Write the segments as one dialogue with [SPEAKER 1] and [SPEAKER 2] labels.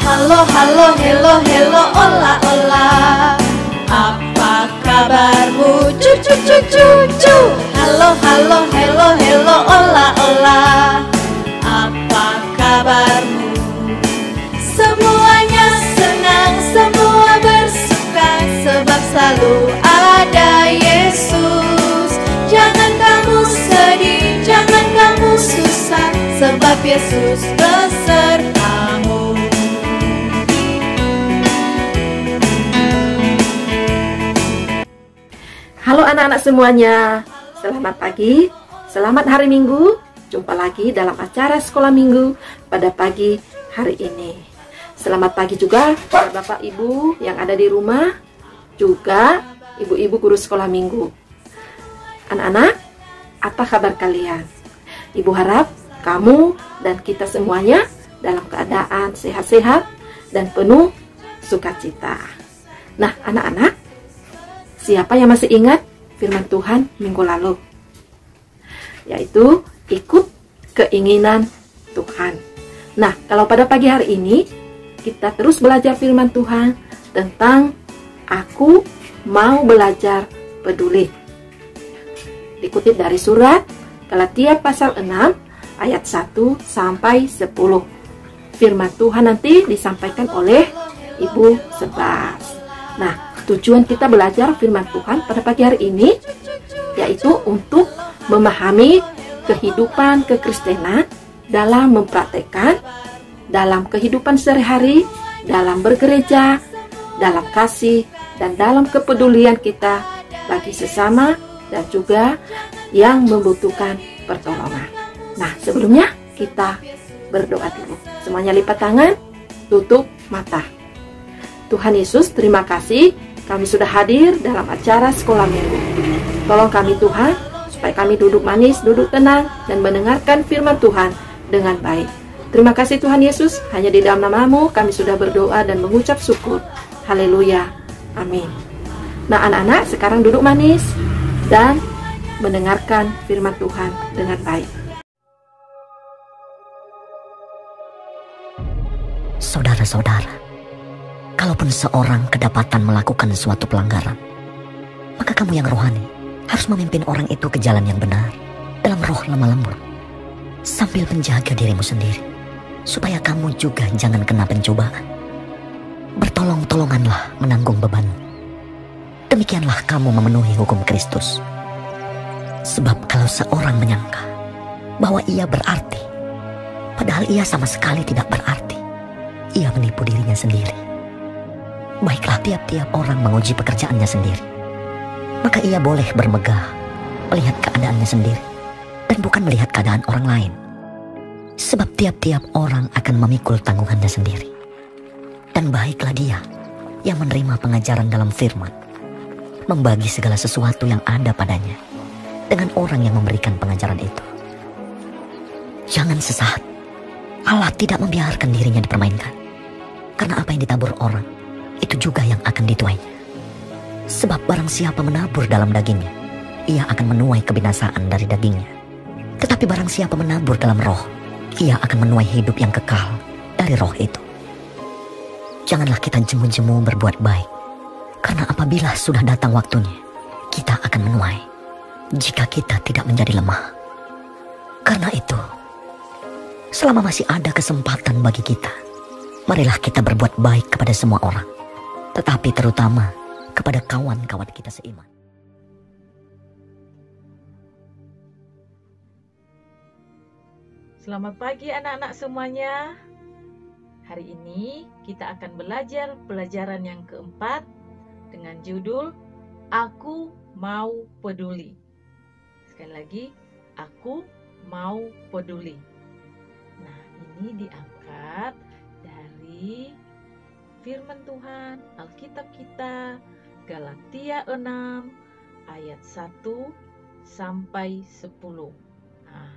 [SPEAKER 1] Halo, halo, hello, hello, ola, ola. Apa kabarmu, cucu, cucu, cucu? Halo, halo, hello, hello, ola, ola. Apa kabarmu? Semuanya senang, semua bersuka, sebab selalu ada Yesus. Jangan kamu sedih, jangan kamu susah, sebab Yesus besertamu.
[SPEAKER 2] Halo anak-anak semuanya, selamat pagi, selamat hari Minggu. Jumpa lagi dalam acara sekolah minggu pada pagi hari ini. Selamat pagi juga para bapak ibu yang ada di rumah, juga ibu-ibu guru sekolah minggu. Anak-anak, apa kabar kalian? Ibu harap kamu dan kita semuanya dalam keadaan sehat-sehat dan penuh sukacita. Nah anak-anak, siapa yang masih ingat firman Tuhan minggu lalu? Yaitu ikut keinginan Tuhan. Nah, kalau pada pagi hari ini kita terus belajar firman Tuhan tentang aku mau belajar peduli. Dikutip dari surat Galatia pasal 6 ayat 1 sampai 10. Firman Tuhan nanti disampaikan oleh Ibu Sebas. Nah, tujuan kita belajar firman Tuhan pada pagi hari ini yaitu untuk memahami kehidupan kekristenan dalam mempraktekkan, dalam kehidupan sehari-hari, dalam bergereja, dalam kasih, dan dalam kepedulian kita bagi sesama dan juga yang membutuhkan pertolongan. Nah, sebelumnya kita berdoa dulu. Semuanya lipat tangan, tutup mata. Tuhan Yesus, terima kasih kami sudah hadir dalam acara sekolah minggu. Tolong kami Tuhan, supaya kami duduk manis, duduk tenang, dan mendengarkan firman Tuhan dengan baik. Terima kasih Tuhan Yesus, hanya di dalam nama-Mu kami sudah berdoa dan mengucap syukur. Haleluya. Amin. Nah anak-anak, sekarang duduk manis dan mendengarkan firman Tuhan dengan baik.
[SPEAKER 3] Saudara-saudara, kalaupun seorang kedapatan melakukan suatu pelanggaran, maka kamu yang rohani harus memimpin orang itu ke jalan yang benar dalam roh lemah lembut, sambil menjaga dirimu sendiri, supaya kamu juga jangan kena pencobaan. Bertolong-tolonganlah menanggung beban. Demikianlah kamu memenuhi hukum Kristus. Sebab kalau seorang menyangka bahwa ia berarti, padahal ia sama sekali tidak berarti, ia menipu dirinya sendiri. Baiklah, tiap-tiap orang menguji pekerjaannya sendiri, maka ia boleh bermegah melihat keadaannya sendiri dan bukan melihat keadaan orang lain. Sebab tiap-tiap orang akan memikul tanggungannya sendiri. Dan baiklah dia yang menerima pengajaran dalam firman, membagi segala sesuatu yang ada padanya dengan orang yang memberikan pengajaran itu. Jangan sesaat, Allah tidak membiarkan dirinya dipermainkan. Karena apa yang ditabur orang, itu juga yang akan dituainya. Sebab barang siapa menabur dalam dagingnya, ia akan menuai kebinasaan dari dagingnya. Tetapi barang siapa menabur dalam roh, ia akan menuai hidup yang kekal dari roh itu. Janganlah kita jemu-jemu berbuat baik, karena apabila sudah datang waktunya, kita akan menuai, jika kita tidak menjadi lemah. Karena itu, selama masih ada kesempatan bagi kita, marilah kita berbuat baik kepada semua orang, tetapi terutama kepada kawan-kawan kita seiman.
[SPEAKER 4] Selamat pagi anak-anak semuanya. Hari ini kita akan belajar pelajaran yang keempat dengan judul Aku Mau Peduli. Sekali lagi, Aku Mau Peduli. Nah, ini diangkat dari firman Tuhan, Alkitab kita, Galatia 6 ayat 1 sampai 10. Nah,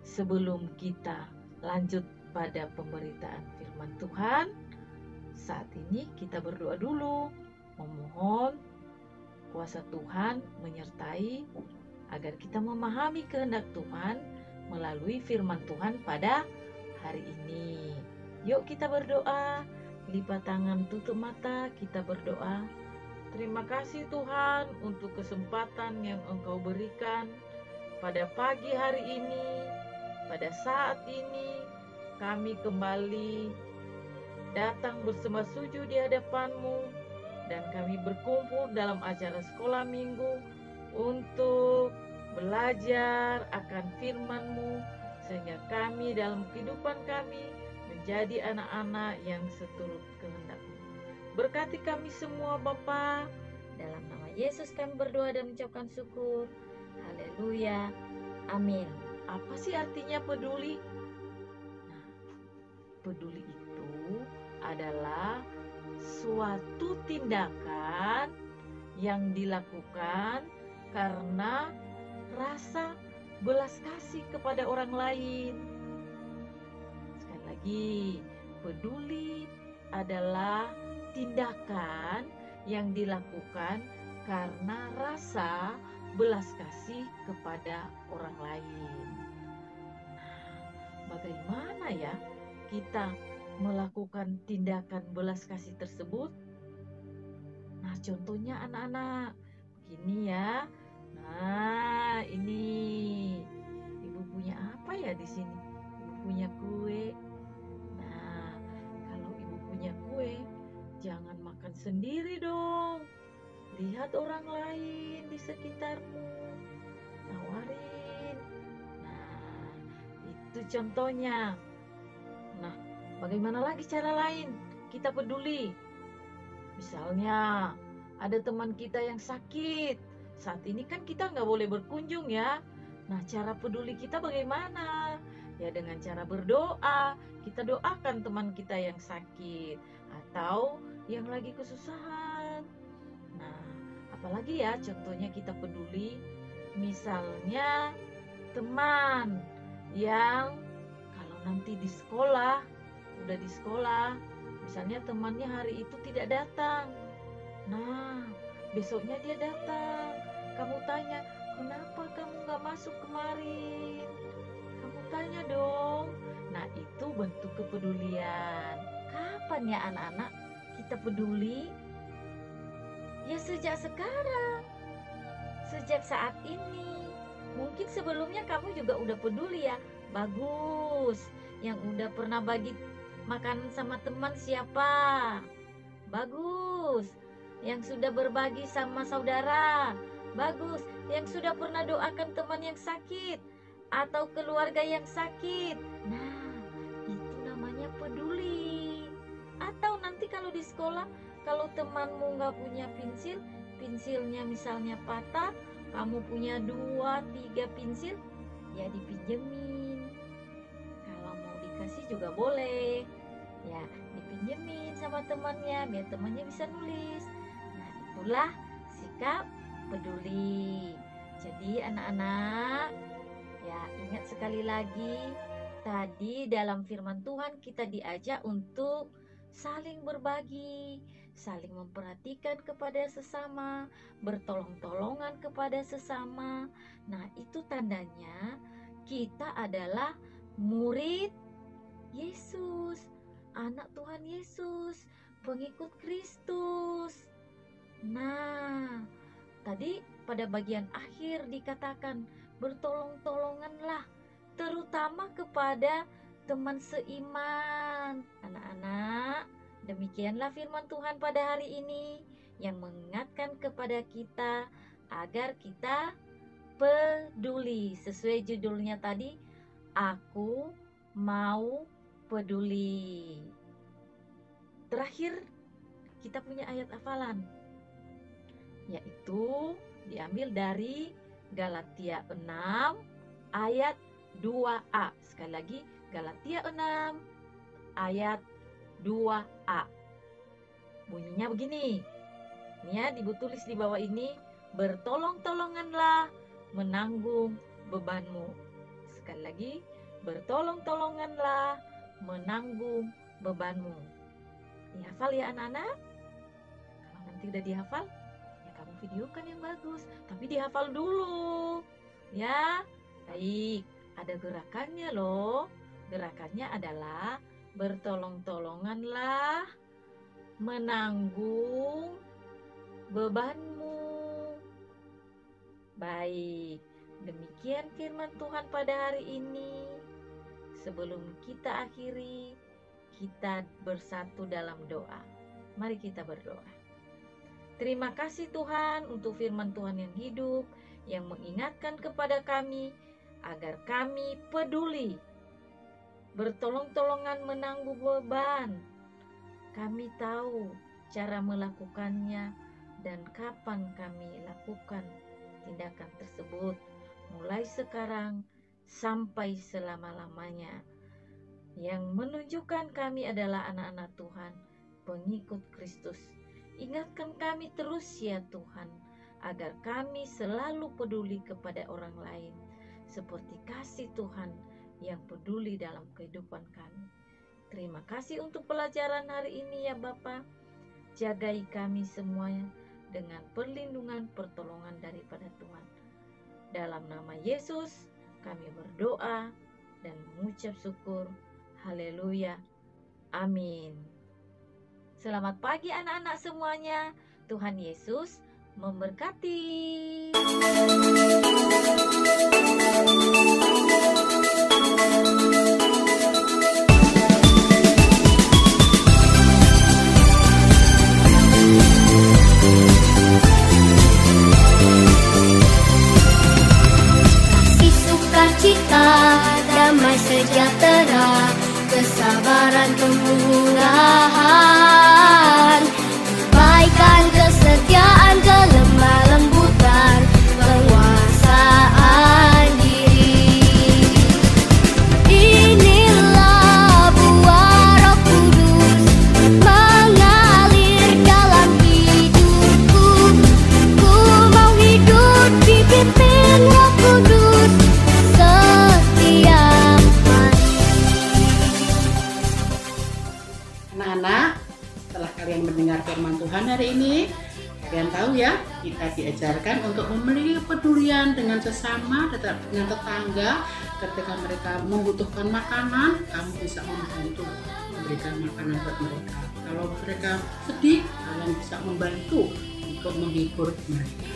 [SPEAKER 4] sebelum kita lanjut pada pemberitaan firman Tuhan, saat ini kita berdoa dulu, memohon kuasa Tuhan menyertai agar kita memahami kehendak Tuhan melalui firman Tuhan pada hari ini. Yuk kita berdoa. Lipat tangan, tutup mata, kita berdoa. Terima kasih Tuhan untuk kesempatan yang Engkau berikan pada pagi hari ini. Pada saat ini kami kembali datang bersembah sujud di hadapan-Mu, dan kami berkumpul dalam acara sekolah minggu untuk belajar akan firman-Mu, sehingga kami dalam kehidupan kami menjadi anak-anak yang seturut kehendak-Mu. Berkati kami semua Bapa. Dalam nama Yesus kami berdoa dan mengucapkan syukur. Haleluya. Amin. Apa sih artinya peduli? Nah, peduli itu adalah suatu tindakan yang dilakukan karena rasa belas kasih kepada orang lain. Sekali lagi, peduli adalah tindakan yang dilakukan karena rasa belas kasih kepada orang lain. Nah, bagaimana ya kita melakukan tindakan belas kasih tersebut? Nah, contohnya anak-anak, begini ya. Nah, ini ibu punya apa ya di sini? Ibu punya kue. Nah, kalau ibu punya kue, jangan makan sendiri dong. Lihat orang lain di sekitarmu, tawarin. Nah, itu contohnya. Nah, bagaimana lagi cara lain kita peduli? Misalnya, ada teman kita yang sakit. Saat ini kan kita nggak boleh berkunjung ya. Nah, cara peduli kita bagaimana? Ya dengan cara berdoa. Kita doakan teman kita yang sakit atau yang lagi kesusahan. Nah, apalagi ya contohnya kita peduli. Misalnya teman yang kalau nanti di sekolah, udah di sekolah, misalnya temannya hari itu tidak datang. Nah, besoknya dia datang. Kamu tanya, kenapa kamu gak masuk kemarin? Kamu tanya dong. Nah, itu bentuk kepedulian. Kapan ya anak-anak kita peduli? Ya sejak sekarang. Sejak saat ini. Mungkin sebelumnya kamu juga udah peduli ya. Bagus. Yang udah pernah bagi makan sama teman siapa? Bagus. Yang sudah berbagi sama saudara? Bagus. Yang sudah pernah doakan teman yang sakit atau keluarga yang sakit? Nah, itu namanya peduli. Atau nanti kalau di sekolah, kalau temanmu nggak punya pensil, pensilnya misalnya patah, kamu punya 2-3 pensil, ya dipinjemin. Kalau mau dikasih juga boleh, ya dipinjemin sama temannya biar temannya bisa nulis. Nah, itulah sikap peduli. Jadi anak-anak, ya ingat sekali lagi, tadi dalam firman Tuhan kita diajak untuk saling berbagi, saling memperhatikan kepada sesama, bertolong-tolongan kepada sesama. Nah, itu tandanya kita adalah murid Yesus, anak Tuhan Yesus, pengikut Kristus. Nah, tadi pada bagian akhir dikatakan bertolong-tolonganlah, terutama kepada teman seiman. Anak-anak, demikianlah firman Tuhan pada hari ini yang mengingatkan kepada kita agar kita peduli. Sesuai judulnya tadi, aku mau peduli. Terakhir, kita punya ayat hafalan, yaitu diambil dari Galatia 6 ayat 2a. Sekali lagi, Galatia 6 ayat 2a. Bunyinya begini. Ini ya, Ibu tulis di bawah ini, bertolong-tolonganlah menanggung bebanmu. Sekali lagi, bertolong-tolonganlah menanggung bebanmu. Dihafal ya anak-anak? Kalau nanti udah dihafal, ya kamu videokan yang bagus. Tapi dihafal dulu. Ya, baik. Ada gerakannya loh. Gerakannya adalah bertolong-tolonganlah menanggung bebanmu. Baik, demikian firman Tuhan pada hari ini. Sebelum kita akhiri, kita bersatu dalam doa. Mari kita berdoa. Terima kasih Tuhan untuk firman Tuhan yang hidup, yang mengingatkan kepada kami agar kami peduli, bertolong-tolongan menanggung beban. Kami tahu cara melakukannya dan kapan kami lakukan tindakan tersebut, mulai sekarang sampai selama-lamanya. Yang menunjukkan kami adalah anak-anak Tuhan, pengikut Kristus. Ingatkan kami terus ya Tuhan, agar kami selalu peduli kepada orang lain, seperti kasih Tuhan yang peduli dalam kehidupan kami. Terima kasih untuk pelajaran hari ini ya Bapa. Jagai kami semuanya dengan perlindungan pertolongan daripada Tuhan. Dalam nama Yesus kami berdoa dan mengucap syukur. Haleluya. Amin. Selamat pagi anak-anak semuanya. Tuhan Yesus memberkati.
[SPEAKER 1] Kasih sukacita, damai sejahtera, kesabaran kemurahan, kebaikan, kesetiaan, kelemah lembutan, penguasaan diri. Inilah buah Roh Kudus mengalir dalam hidupku. Ku mau hidup dipimpin Roh Kudus setiap hari.
[SPEAKER 5] Anak-anak, setelah kalian mendengar firman Tuhan hari ini, kalian tahu ya, kita diajarkan untuk memiliki kepedulian dengan sesama, dengan tetangga. Ketika mereka membutuhkan makanan, kamu bisa membantu memberikan makanan buat mereka. Kalau mereka sedih, kalian bisa membantu untuk menghibur mereka.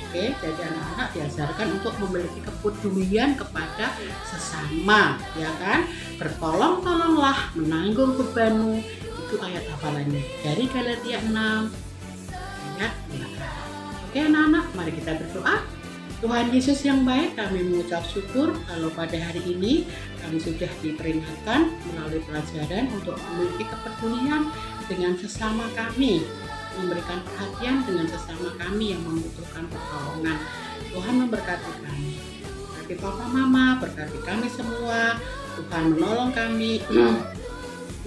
[SPEAKER 5] Oke, jadi anak-anak diajarkan untuk memiliki kepedulian kepada sesama, ya kan? Bertolong-tolonglah menanggung bebanmu. Itu ayat hafalannya dari Galatia 6 ayat 8. Oke anak-anak, mari kita berdoa. Tuhan Yesus yang baik, kami mengucap syukur kalau pada hari ini kami sudah diperingatkan melalui pelajaran untuk memiliki kepedulian dengan sesama kami, memberikan perhatian dengan sesama kami yang membutuhkan pertolongan. Tuhan memberkati kami, berkati Papa Mama, berkati kami semua. Tuhan menolong kami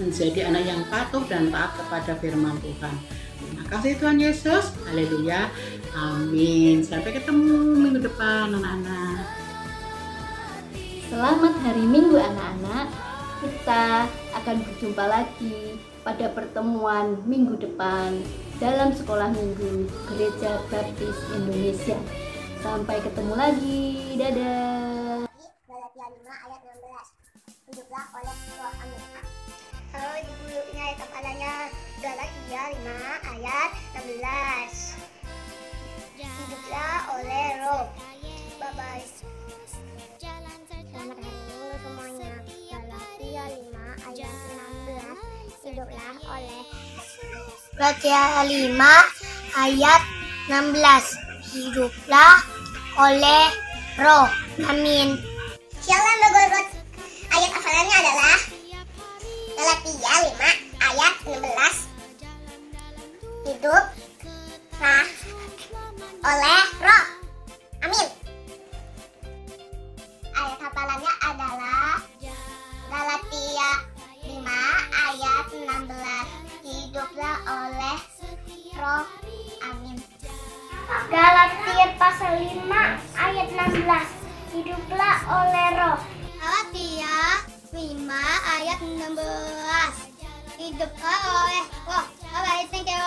[SPEAKER 5] menjadi anak yang patuh dan taat kepada firman Tuhan. Terima kasih Tuhan Yesus. Haleluya. Amin. Sampai ketemu minggu depan anak-anak.
[SPEAKER 1] Selamat hari Minggu anak-anak. Kita akan berjumpa lagi pada pertemuan minggu depan dalam sekolah minggu Gereja Baptis Indonesia. Sampai ketemu lagi. Dadah.
[SPEAKER 6] Galatia 5 ayat 16. Hiduplah oleh Roh. Amin. Halo ibu, ini ayat hafalannya Galatia 5 ayat 16. Hiduplah oleh Roh. Bye bye. Selamat hari Minggu semuanya. Galatia 5 ayat 16. Hiduplah oleh Galatia 5 ayat 16. Hiduplah oleh Roh. Amin. Shalom Bogor. Ayat hafalannya adalah Galatia 5 ayat 16. Hiduplah oleh Roh. Amin. Ayat hafalannya adalah Galatia 5 ayat 16. Hiduplah oleh Roh. Amin. Galatia pasal 5 ayat 16. Hiduplah oleh Roh. Galatia 5 ayat 16. Hiduplah oleh Roh. Bye-bye. Thank you.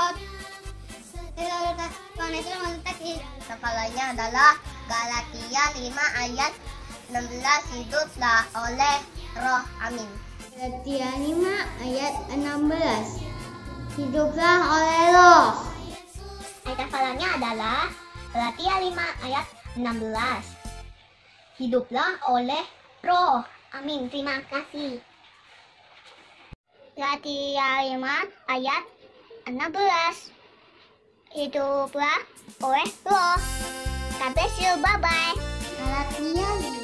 [SPEAKER 6] Hafalannya adalah Galatia 5 ayat 16. Hiduplah oleh Roh. Amin. Galatia 5 ayat 16. Hiduplah oleh Roh. Ayat hafalannya adalah Galatia 5 ayat 16. Hiduplah oleh Roh. Amin. Terima kasih. Galatia 5 ayat 16. Hiduplah oleh Roh. God bless you. Bye-bye. Galatia 5